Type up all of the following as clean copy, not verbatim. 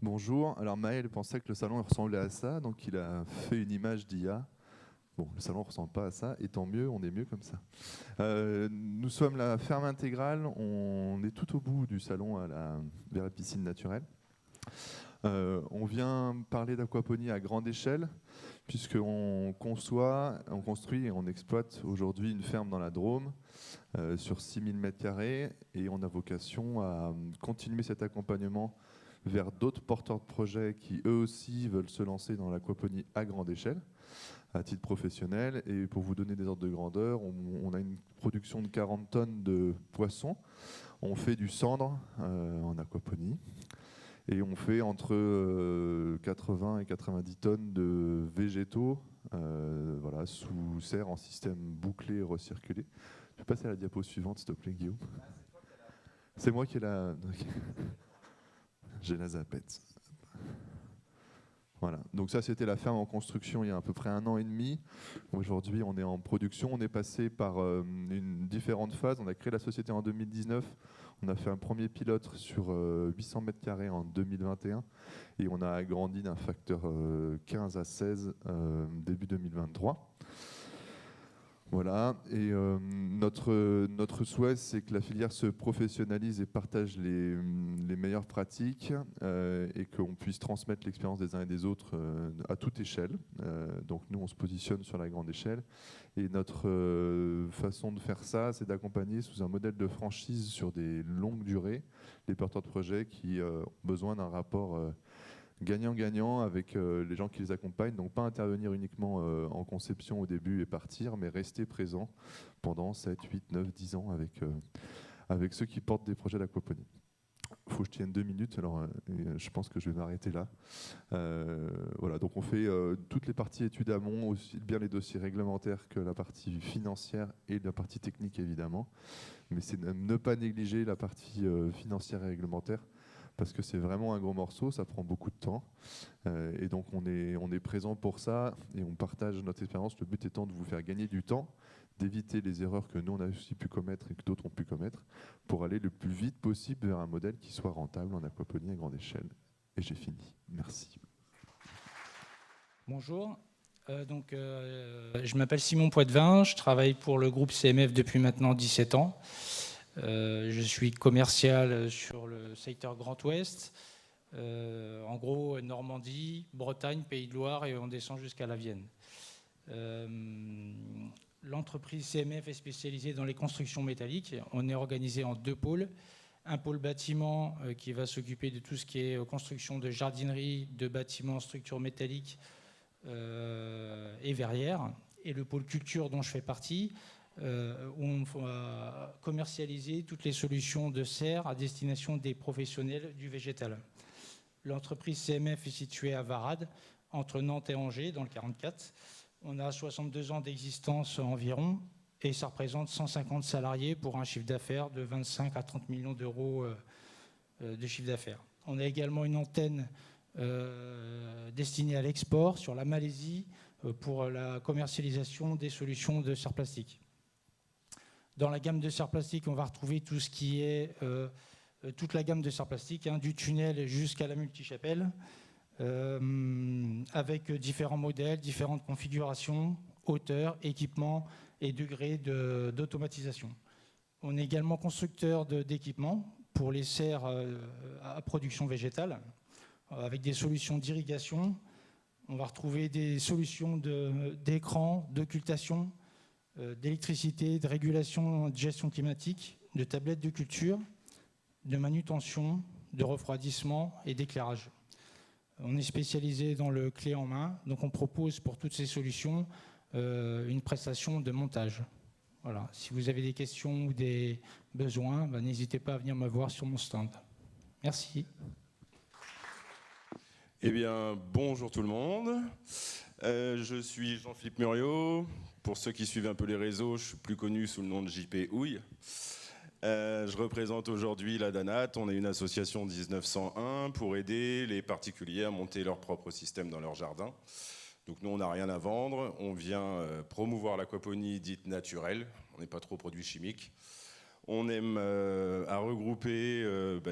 Bonjour. Alors Maël pensait que le salon ressemblait à ça, donc il a fait une image d'IA. Bon, le salon ne ressemble pas à ça, et tant mieux, on est mieux comme ça. Nous sommes la ferme intégrale, on est tout au bout du salon vers la piscine naturelle. On vient parler d'aquaponie à grande échelle, puisqu'on construit et on exploite aujourd'hui une ferme dans la Drôme sur 6000 m², et on a vocation à continuer cet accompagnement vers d'autres porteurs de projets qui eux aussi veulent se lancer dans l'aquaponie à grande échelle, à titre professionnel. Et pour vous donner des ordres de grandeur, on a une production de 40 tonnes de poissons. On fait du cendre en aquaponie. Et on fait entre 80 et 90 tonnes de végétaux voilà, sous serre en système bouclé et recirculé. Je vais passer à la diapo suivante, s'il te plaît, Guillaume. C'est moi qui ai la... J'ai la zapette. Voilà. Donc ça, c'était la ferme en construction il y a à peu près 1 an et demi. Aujourd'hui, on est en production. On est passé par différentes phases. On a créé la société en 2019. On a fait un premier pilote sur 800 m² en 2021. Et on a agrandi d'un facteur 15 à 16 début 2023. Voilà, et notre souhait, c'est que la filière se professionnalise et partage les meilleures pratiques et qu'on puisse transmettre l'expérience des uns et des autres à toute échelle. Donc nous, on se positionne sur la grande échelle. Et notre façon de faire ça, c'est d'accompagner sous un modèle de franchise sur des longues durées les porteurs de projets qui ont besoin d'un rapport gagnant-gagnant avec les gens qui les accompagnent. Donc pas intervenir uniquement en conception au début et partir, mais rester présent pendant 7, 8, 9, 10 ans avec ceux qui portent des projets d'aquaponie. Il faut que je tienne 2 minutes, alors je pense que je vais m'arrêter là. Voilà, donc on fait toutes les parties études amont, aussi bien les dossiers réglementaires que la partie financière et la partie technique évidemment. Mais c'est ne pas négliger la partie financière et réglementaire, parce que c'est vraiment un gros morceau, ça prend beaucoup de temps. Et donc on est présent pour ça et on partage notre expérience. Le but étant de vous faire gagner du temps, d'éviter les erreurs que nous on a aussi pu commettre et que d'autres ont pu commettre, pour aller le plus vite possible vers un modèle qui soit rentable en aquaponie à grande échelle. Et j'ai fini. Merci. Bonjour. Je m'appelle Simon Poitvin, je travaille pour le groupe CMF depuis maintenant 17 ans. Je suis commercial sur le secteur Grand Ouest, en gros Normandie, Bretagne, Pays de Loire, et on descend jusqu'à la Vienne. L'entreprise CMF est spécialisée dans les constructions métalliques. On est organisé en 2 pôles. Un pôle bâtiment qui va s'occuper de tout ce qui est construction de jardinerie, de bâtiments, structures métalliques et verrières. Et le pôle culture dont je fais partie, où on va commercialiser toutes les solutions de serre à destination des professionnels du végétal. L'entreprise CMF est située à Varades, entre Nantes et Angers, dans le 44. On a 62 ans d'existence environ, et ça représente 150 salariés pour un chiffre d'affaires de 25 à 30 millions d'euros de chiffre d'affaires. On a également une antenne destinée à l'export sur la Malaisie pour la commercialisation des solutions de serre plastique. Dans la gamme de serre plastique, on va retrouver tout ce qui est toute la gamme de serre plastique, du tunnel jusqu'à la multichapelle, avec différents modèles, différentes configurations, hauteurs, équipements et degrés d'automatisation. On est également constructeur d'équipements pour les serres à production végétale, avec des solutions d'irrigation. On va retrouver des solutions d'écran, d'occultation, d'électricité, de régulation de gestion climatique, de tablettes de culture, de manutention, de refroidissement et d'éclairage. On est spécialisé dans le clé en main, donc on propose pour toutes ces solutions une prestation de montage. Voilà. Si vous avez des questions ou des besoins, n'hésitez pas à venir me voir sur mon stand. Merci. Eh bien, bonjour tout le monde. Je suis Jean-Philippe Muriot. Pour ceux qui suivent un peu les réseaux, je suis plus connu sous le nom de JP Houille. Je représente aujourd'hui la DANAT. On est une association 1901 pour aider les particuliers à monter leur propre système dans leur jardin. Donc nous, on n'a rien à vendre. On vient promouvoir l'aquaponie dite naturelle. On n'est pas trop produits chimiques. On aime à regrouper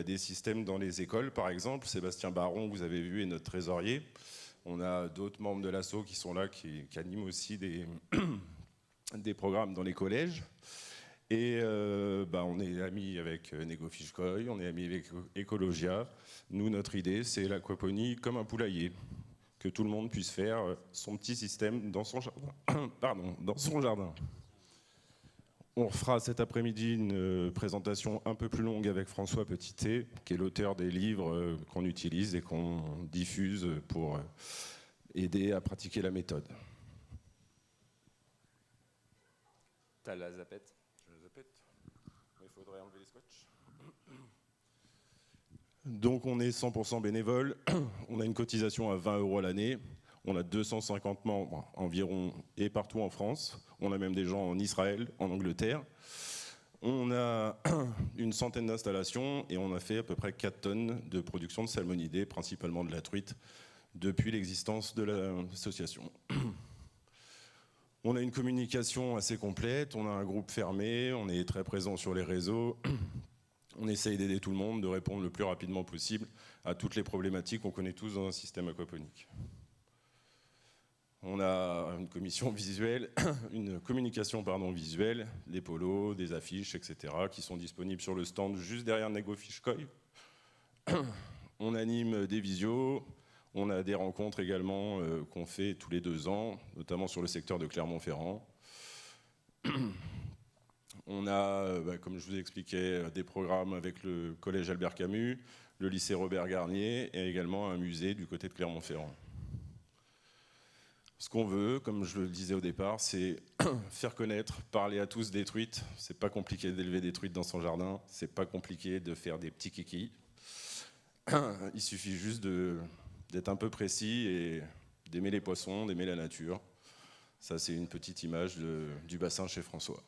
des systèmes dans les écoles, par exemple. Sébastien Baron, vous avez vu, est notre trésorier. On a d'autres membres de l'asso qui sont là, qui animent aussi des programmes dans les collèges. Et on est amis avec Nego Fishkoy, on est amis avec Ecologia. Nous, notre idée, c'est l'aquaponie comme un poulailler. Que tout le monde puisse faire son petit système dans son jardin. Dans son jardin. On fera cet après-midi une présentation un peu plus longue avec François Petitet, qui est l'auteur des livres qu'on utilise et qu'on diffuse pour aider à pratiquer la méthode. T'as la zapette? Je la zapette. Il faudrait enlever les scotch. Donc on est 100% bénévole. On a une cotisation à 20 € à l'année. On a 250 membres environ et partout en France. On a même des gens en Israël, en Angleterre. On a une centaine d'installations et on a fait à peu près 4 tonnes de production de salmonidés, principalement de la truite, depuis l'existence de l'association. On a une communication assez complète, on a un groupe fermé, on est très présent sur les réseaux. On essaye d'aider tout le monde, de répondre le plus rapidement possible à toutes les problématiques qu'on connaît tous dans un système aquaponique. On a une communication visuelle, des polos, des affiches, etc., qui sont disponibles sur le stand juste derrière Nego Fishkoy. On anime des visios, on a des rencontres également qu'on fait tous les 2 ans, notamment sur le secteur de Clermont-Ferrand. On a, comme je vous ai expliqué, des programmes avec le collège Albert Camus, le lycée Robert Garnier et également un musée du côté de Clermont-Ferrand. Ce qu'on veut, comme je le disais au départ, c'est faire connaître, parler à tous des truites. C'est pas compliqué d'élever des truites dans son jardin, c'est pas compliqué de faire des petits kikis. Il suffit juste d'être un peu précis et d'aimer les poissons, d'aimer la nature. Ça, c'est une petite image du bassin chez François.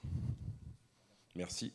Merci.